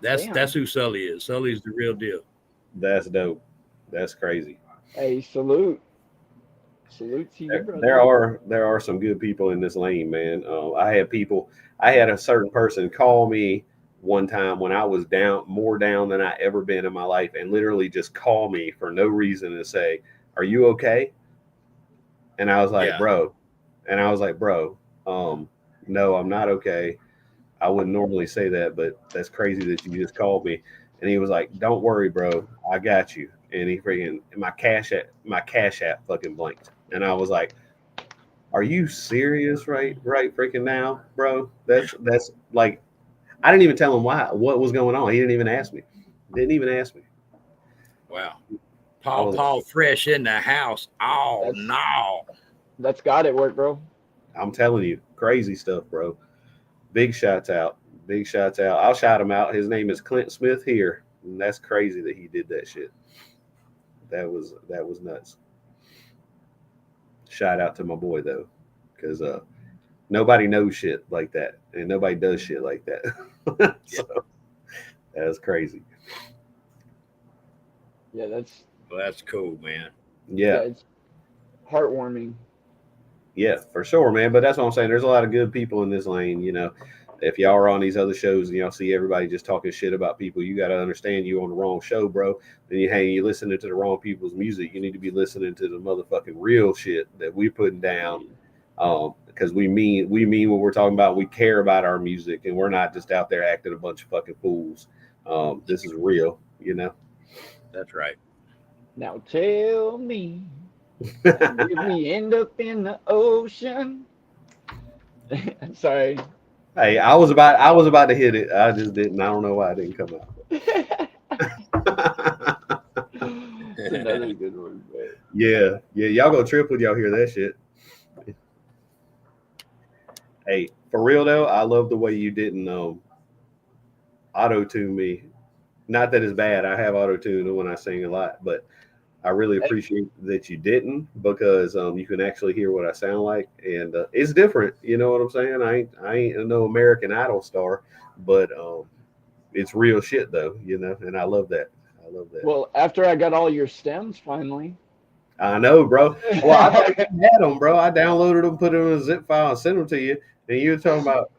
Damn. That's who Sully is. Sully's the real deal. That's dope. That's crazy. Hey, salute. Salute to you, brother. There are some good people in this lane, man. I had a certain person call me one time when I was more down than I ever been in my life, and literally just call me for no reason and say, "Are you okay?" And I was like, Yeah. "Bro," no, I'm not okay. I wouldn't normally say that, but that's crazy that you just called me. And he was like, "Don't worry, bro, I got you." And he freaking my cash app fucking blinked, and I was like, "Are you serious? Right freaking now, bro?" That's like, I didn't even tell him what was going on. He didn't even ask me. Wow. I was- Paul Fresh in the house. Oh That's- no. That's God at work, bro. I'm telling you, crazy stuff, bro. Big shots out. I'll shout him out. His name is Clint Smith here, and that's crazy that he did that shit. That was nuts. Shout out to my boy though, because nobody knows shit like that, and nobody does shit like that. So that's crazy. Yeah, Well, that's cool, man. Yeah, it's heartwarming. yeah, for sure, man. But that's what I'm saying. There's a lot of good people in this lane, you know. if y'all are on these other shows and y'all see everybody just talking shit about people, you got to understand you on the wrong show, bro. Then you listening to the wrong people's music. You need to be listening to the motherfucking real shit that we're putting down. Because we mean what we're talking about. We care about our music, and we're not just out there acting a bunch of fucking fools. This is real, you know. That's right. Now tell me, did we end up in the ocean? I'm sorry. Hey, I was about to hit it. I just didn't. I don't know why it didn't come out. It's another good one. But... Yeah. Y'all go trip when y'all hear that shit. Hey, for real though, I love the way you didn't auto-tune me. Not that it's bad. I have auto-tune when I sing a lot, but I really appreciate that you didn't, because you can actually hear what I sound like, and it's different. You know what I'm saying? I ain't no American Idol star, but it's real shit though, you know, and I love that. I love that. Well, after I got all your stems finally. I know, bro. Well, I thought you had them, bro. I downloaded them, put them in a zip file, and sent them to you. And you were talking about,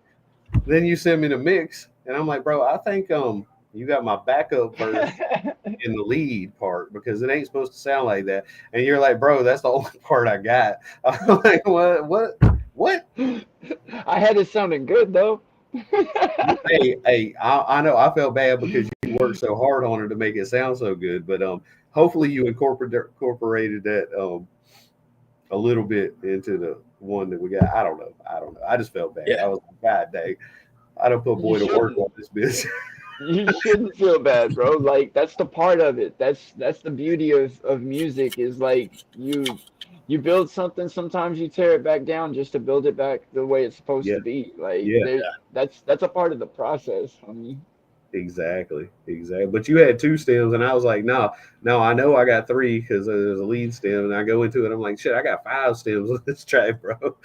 then you sent me the mix, and I'm like, bro, I think you got my backup verse in the lead part, because it ain't supposed to sound like that. And you're like, bro, that's the only part I got. I'm like, what? I had it sounding good though. Hey, I know I felt bad because you worked so hard on it to make it sound so good, but hopefully you incorporated that a little bit into the one that we got. I don't know. I just felt bad. Yeah. I was like, God dang, I done put boy to work on this bitch. You shouldn't feel bad, bro. Like, that's the part of it. That's the beauty of music, is like you build something, sometimes you tear it back down just to build it back the way it's supposed to be. Like, that's a part of the process. I mean, Exactly. But you had 2 stems, and I was like, no, I know I got 3 because there's a lead stem, and I go into it, I'm like, shit, I got 5 stems on this track, bro.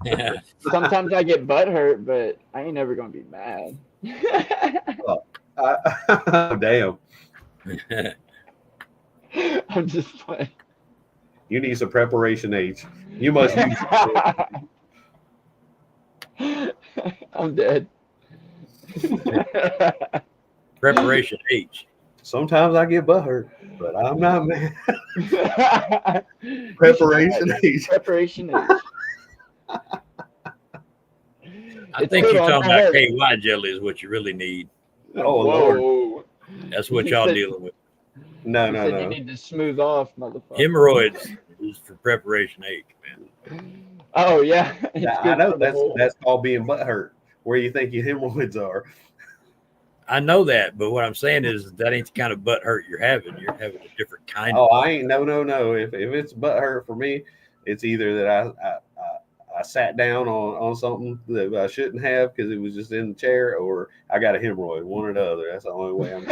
Yeah. sometimes I get butt hurt, but I ain't never gonna be mad. Damn. I'm just playing. You need some preparation H. You must use I'm dead. Preparation H. Sometimes I get butthurt, but I'm not mad. Preparation H. Preparation H. I think you're talking about KY jelly is what you really need. Oh, Lord. That's what y'all dealing with. No. You need to smooth off, motherfucker. Hemorrhoids is for preparation H, man. Oh yeah, I know that's called being butthurt. Where you think your hemorrhoids are? I know that, but what I'm saying is that ain't the kind of butt hurt you're having. You're having a different kind. Oh, I ain't no. If it's butt hurt for me, it's either that I sat down on something that I shouldn't have because it was just in the chair, or I got a hemorrhoid. One or the other. That's the only way I'm.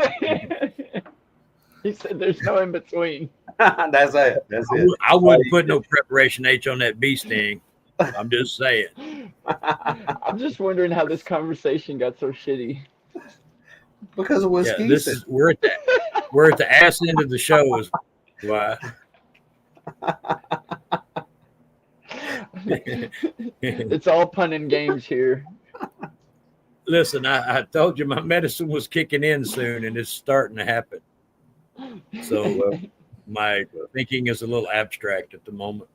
He said there's no in between. That's it. I wouldn't put no preparation H on that bee sting. I'm just saying. I'm just wondering how this conversation got so shitty. Because it was we're at the ass end of the show is why. It's all pun and games here. Listen, I told you my medicine was kicking in soon, and it's starting to happen. So my thinking is a little abstract at the moment.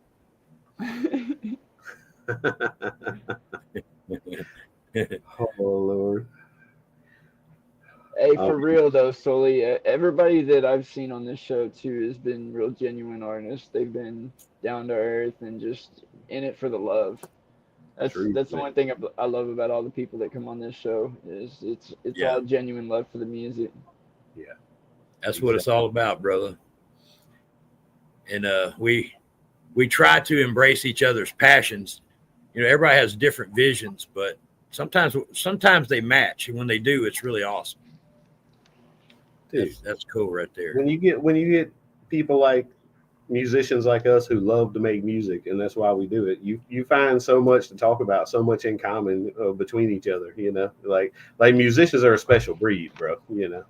Oh Lord. Hey, for real though, Sully, everybody that I've seen on this show too has been real genuine artists. They've been down to earth and just in it for the love. That's the one thing I love about all the people that come on this show is it's all genuine love for the music. Yeah, that's what it's all about, brother. And we try to embrace each other's passions. You know, everybody has different visions, but sometimes they match, and when they do, it's really awesome. That's cool right there. When you get people like musicians like us who love to make music, and that's why we do it, you find so much to talk about, so much in common between each other. You know, like musicians are a special breed, bro. You know,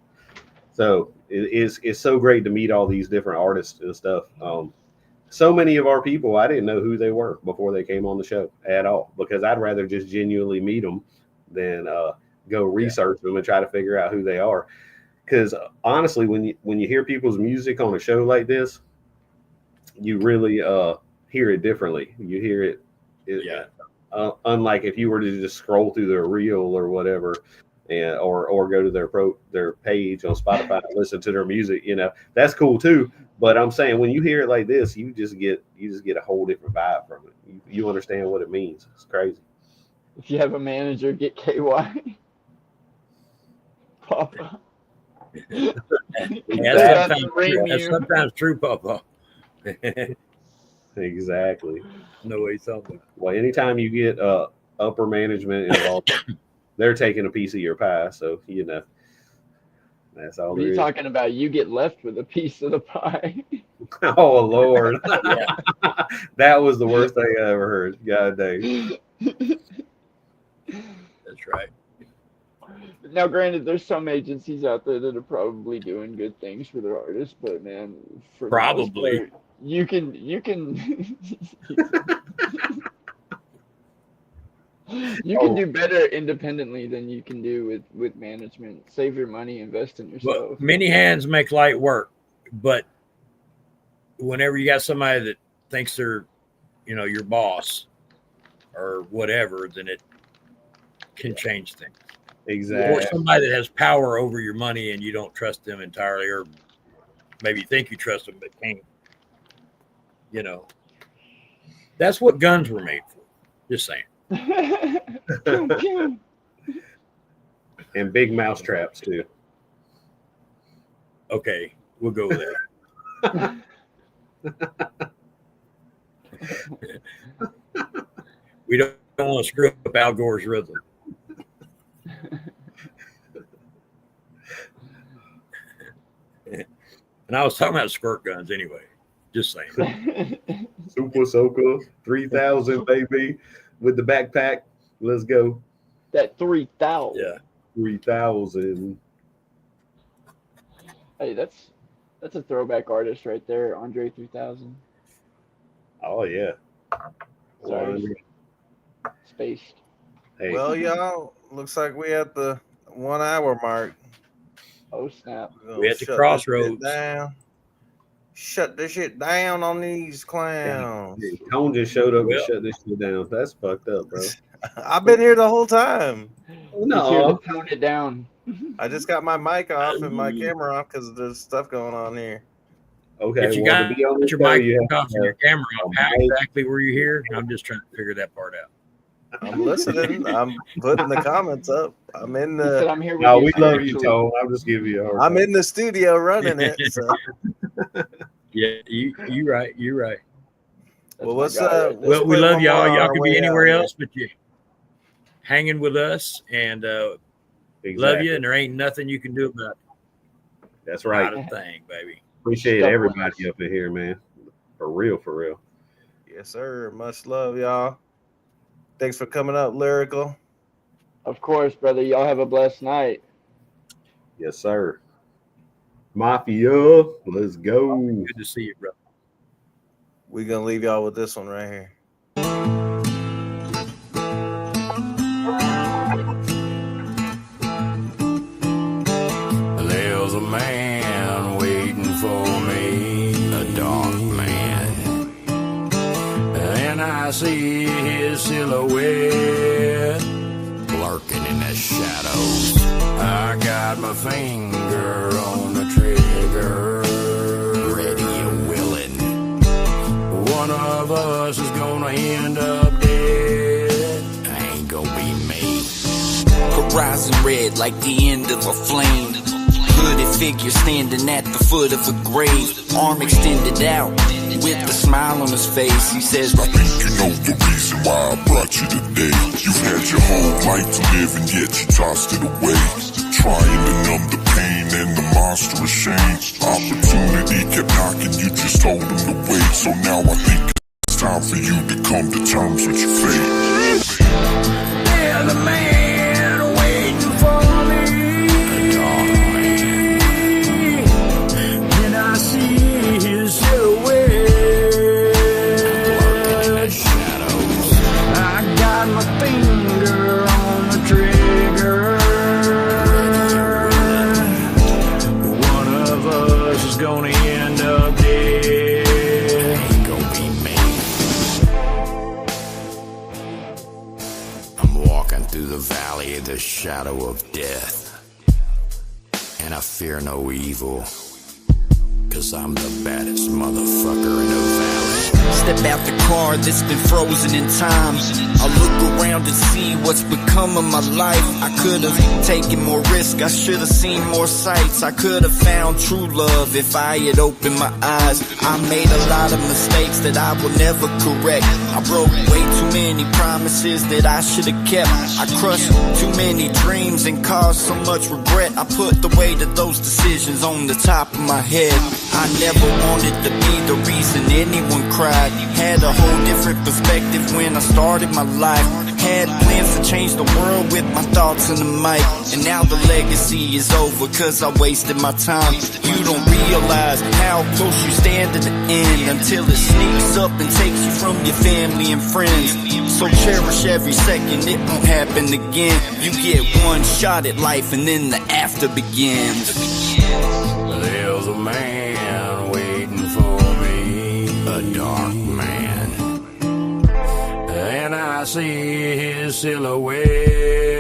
so it's so great to meet all these different artists and stuff. So many of our people, I didn't know who they were before they came on the show at all, because I'd rather just genuinely meet them than go research them and try to figure out who they are. Because honestly, when you hear people's music on a show like this, you really hear it differently. You hear it, unlike if you were to just scroll through their reel or whatever, and or go to their page on Spotify and listen to their music. You know, that's cool too. But I'm saying when you hear it like this, you just get a whole different vibe from it. You understand what it means. It's crazy. If you have a manager, get KY. Papa. That's sometimes true, Papa. Exactly. No way, something. Well, anytime you get upper management involved, they're taking a piece of your pie. So you know, that's all. What are you talking about? You get left with a piece of the pie. Oh Lord, that was the worst thing I ever heard. God dang. That's right. Now, granted, there's some agencies out there that are probably doing good things for their artists, but man, for the most Probably. part, you can you can do better independently than you can do with management. Save your money, invest in yourself. Well, many hands make light work, but whenever you got somebody that thinks they're, you know, your boss or whatever, then it can change things. Exactly. Or somebody that has power over your money and you don't trust them entirely, or maybe think you trust them but can't. You know, that's what guns were made for. Just saying. And big mouse traps too. Okay, we'll go with that. We don't want to screw up Al Gore's rhythm. And I was talking about squirt guns anyway. Just saying. Super Soaker 3000, baby, with the backpack. Let's go. That 3,000. Yeah. 3000. Hey, that's a throwback artist right there, Andre 3000. Oh yeah. Sorry. Spaced. Hey. Well, y'all, looks like we at the 1 hour mark. Oh snap! We at the crossroads. Shut this shit down on these clowns. Cone just showed up and shut this shit down. That's fucked up, bro. I've been here the whole time. He's here to tone it down. I just got my mic off and my camera off because there's stuff going on here. Okay, If you well, got to be on this your show, mic you have off to and your have- camera off, how exactly were you here? I'm just trying to figure that part out. I'm listening. I'm putting the comments up. I'm in He said, the. "I'm here with No, you we love you, spiritually." Tone. I'm just giving you a hard I'm time. in the studio running it. So. Yeah, you right. You're right. That's Well, my what's guy right there. Well, we play love one y'all. more on Y'all our could be way anywhere out. else, but you hanging with us, and love Exactly. you. And there ain't nothing you can do about it. That's right. Not a thing, baby. Appreciate Stuff everybody up in here, man. For real, for real. Yes, sir. Much love, y'all. Thanks for coming up, Lyrical. Of course, brother. Y'all have a blessed night. Yes, sir. Mafia, let's go. Good to see you, brother. We're going to leave y'all with this one right here. There's a man waiting for me, a dark man. And I see his silhouette lurking in the shadows. I got my finger on the trigger, ready and willing. One of us is gonna end up dead. Ain't gonna be me. Horizon red like the end of a flame. Hooded figure standing at the foot of a grave. Arm extended out with a smile on his face. He says, I think you know the reason why I brought you today. You've had your whole life to live and yet you tossed it away. Trying to numb the pain and the monstrous shame. Opportunity kept knocking, you just told him to wait. So now I think it's time for you to come to terms with your fate. There's a man waiting for me. A dark man. And I see his silhouette lurking in the shadows. I got my finger on the trigger. walking through the valley of the shadow of death. And I fear no evil, 'cause I'm the baddest motherfucker in the valley. Step out the car that's been frozen in time. I look around and see what's become of my life. I could have taken more risk, I should have seen more sights. I could have found true love if I had opened my eyes. I made a lot of mistakes that I will never correct. I broke way too many promises that I should have kept. I crushed too many dreams and caused so much regret. I put the weight of those decisions on the top of my head. I never wanted to be the reason anyone cried. Had a whole different perspective when I started my life. Had plans to change the world with my thoughts in the mic. And now the legacy is over 'cause I wasted my time. You don't realize how close you stand to the end until it sneaks up and takes you from your family and friends. So cherish every second, it won't happen again. You get one shot at life and then the after begins. There's a man waiting for me, a dark man, and I see his silhouette.